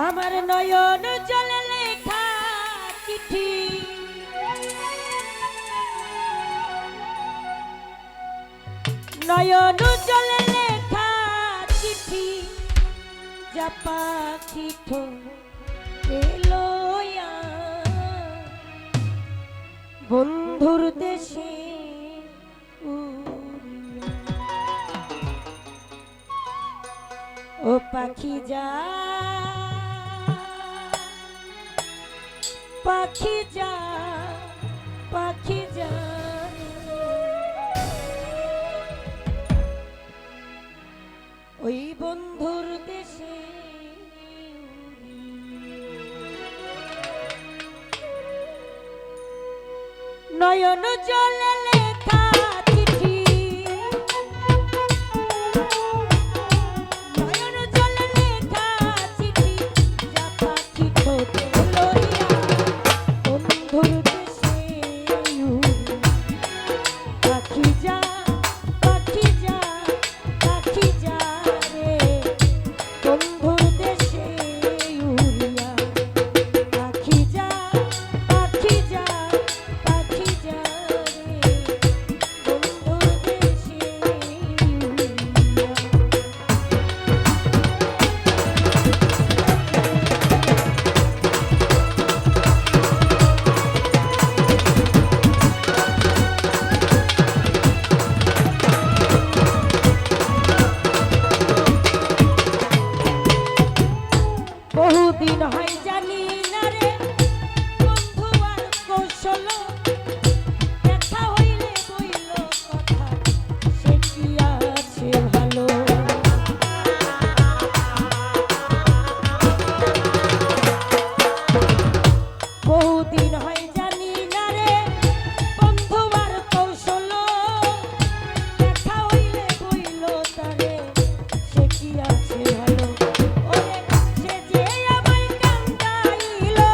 আমার নয়ন জলে লেখা চিঠি নয়ন জলে লেখা চিঠি যা পাখি এলো বন্ধুর দেশে ও পাখি যা পাখি যা পাখি যা ওই বন্ধুর দেশে নয়ন জলে লেখা চিঠি নয়ন জলে লেখা চিঠি যা পাখি ঠোঁটে লইয়া বন্ধুর দেশে পাখি যা পাখি যা পাখি যা রে বন্ধুর দেশে উড়িয়া পাখি যা পাখি যা পাখি যা রে বন্ধুর দেশে বহুদিন হয় জানি না রে বন্ধু আর কৌশল দেখা হইলে বইল কথা সে কি আছে ভালো বহুদিন হয় জানি না রে বন্ধু আর কৌশল দেখা হইলে বইল তারে সে কি আছে ভালো ওরে সে যে আমায় কান্দাইলো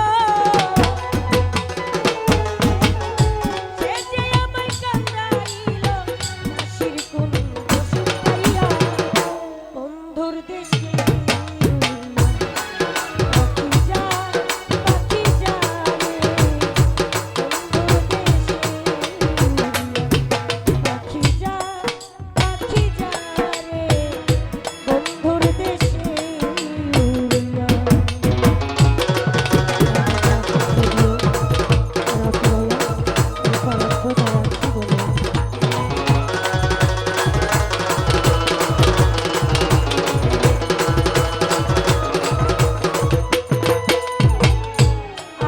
সে যে আমায় কান্দাইলো হাসির কোন ওষুধ খাইয়া বন্ধুর দেশে পাখি যা পাখি যা রে বন্ধুর দেশে পাখি যা পাখি যা রে বন্ধুর দেশে উড়িয়া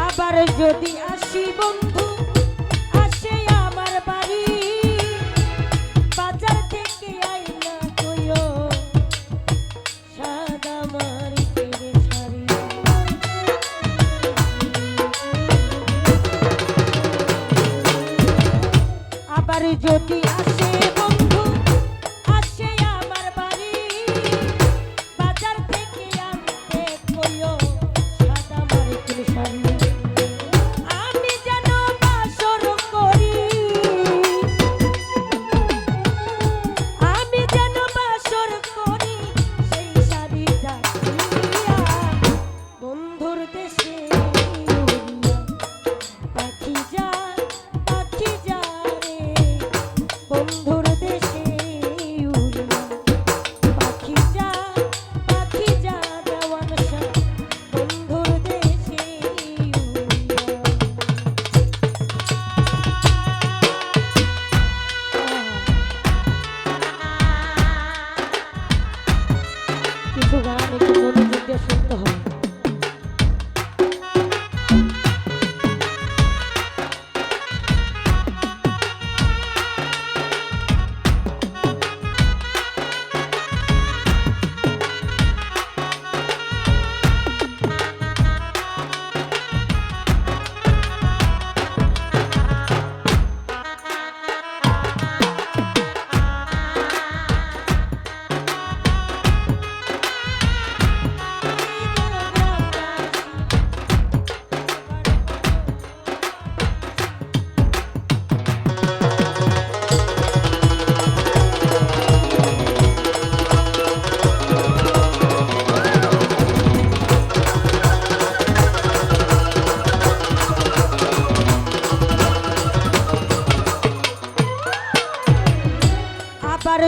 আবার যদি আসি বন্ধু আসে আমার বাড়ি বাজার থেকে আইনা কইও সাদা মার্কের শাড়ি আবার যদি আসে বন্ধু আসে আমার বাড়ি বাজার থেকে আনতে কইও সাদা মার্কের শাড়ি আমি যেন বাসর করি আমি যেন বাসর করি সেই শাড়িটা কিনিয়া বন্ধুর দেশে উড়িয়া পাখি যা পাখি যা রে বন্ধুর দেশে উড়িয়া পাখি যা পাখি যা দেওয়ান শাহ বন্ধুর দেশে উড়িয়া কিছু গান একটু মনোযোগ দিয়ে শুনতে হবে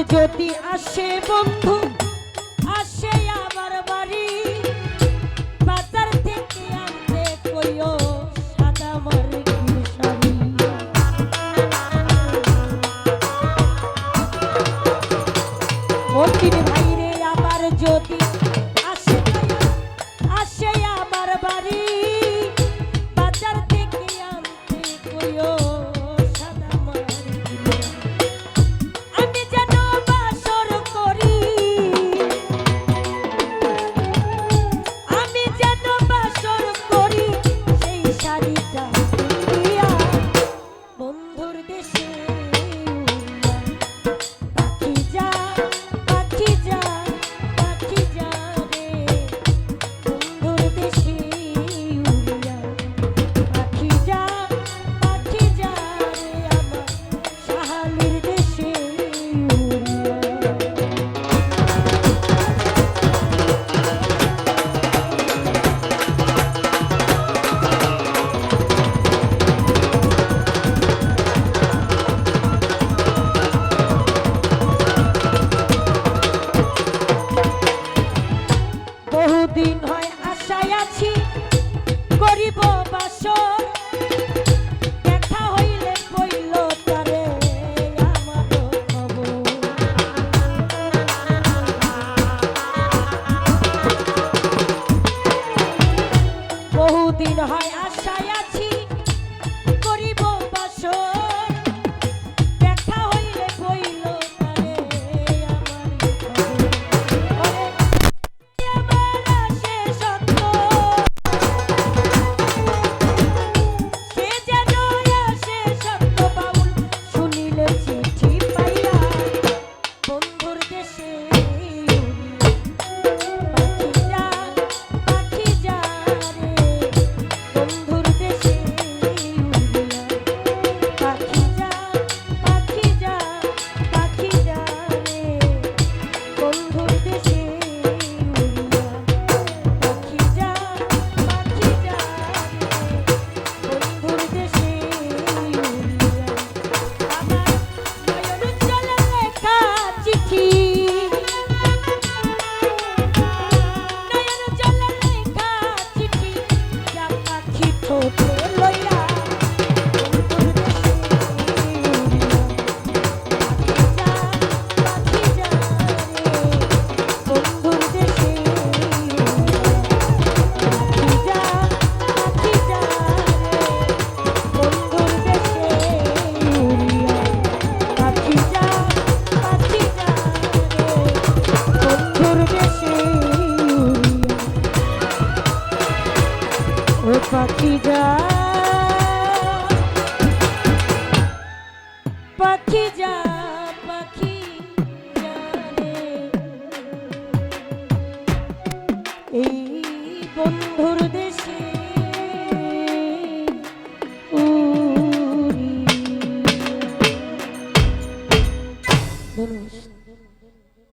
যদি আসে বন্ধু আসে আমার বাড়ি বাজার থেকে আনতে কইও সাদা মার্কিন শাড়ি মতিন ভাইরে আমার যদি আসে আসে আমার বাড়ি বাজার থেকে আনতে কইও সাদা মার্কিন আমি যেন বাসর করি আমি যেন বাসর করি সেই শাড়িটা দিয়া বন্ধুর দেশে পাখি যা পাখি যা পাখি যা রে বন্ধুর দেশে উড়িয়া পাখি যা রে আমার শাহালির দেশে উড়িয়া বহুদিন হয় আশায় আছি করিব বাসর দেখা হইলে কইল তারে আমার খবর বহুদিন হয় আশায় আছি করিব বাসর দেখা হইলে কইল তারে আমার খবর আমার আসে সত্য সে যেন আসে সত্য বাউল শুনিলে চিঠি পাইয়া বন্ধুর দেশে পাখি যা রে বন্ধুর দেশে পাখি যা রে বন্ধুর দেশে পাখি যা রে বন্ধুর দেশে আমার নয়ন জলে লেখা চিঠি নয়ন জলে লেখা চিঠি যা পাখি ঠোঁটে লইয়া বন্ধুর দেশে পাখি যা রে বন্ধুর দেশে পাখি যা রে বন্ধুর দেশে উড়িয়া পাখি যা রে বন্ধুর দেশে উড়িয়া ও পাখি যা পাখি যা রে এই বন্ধুর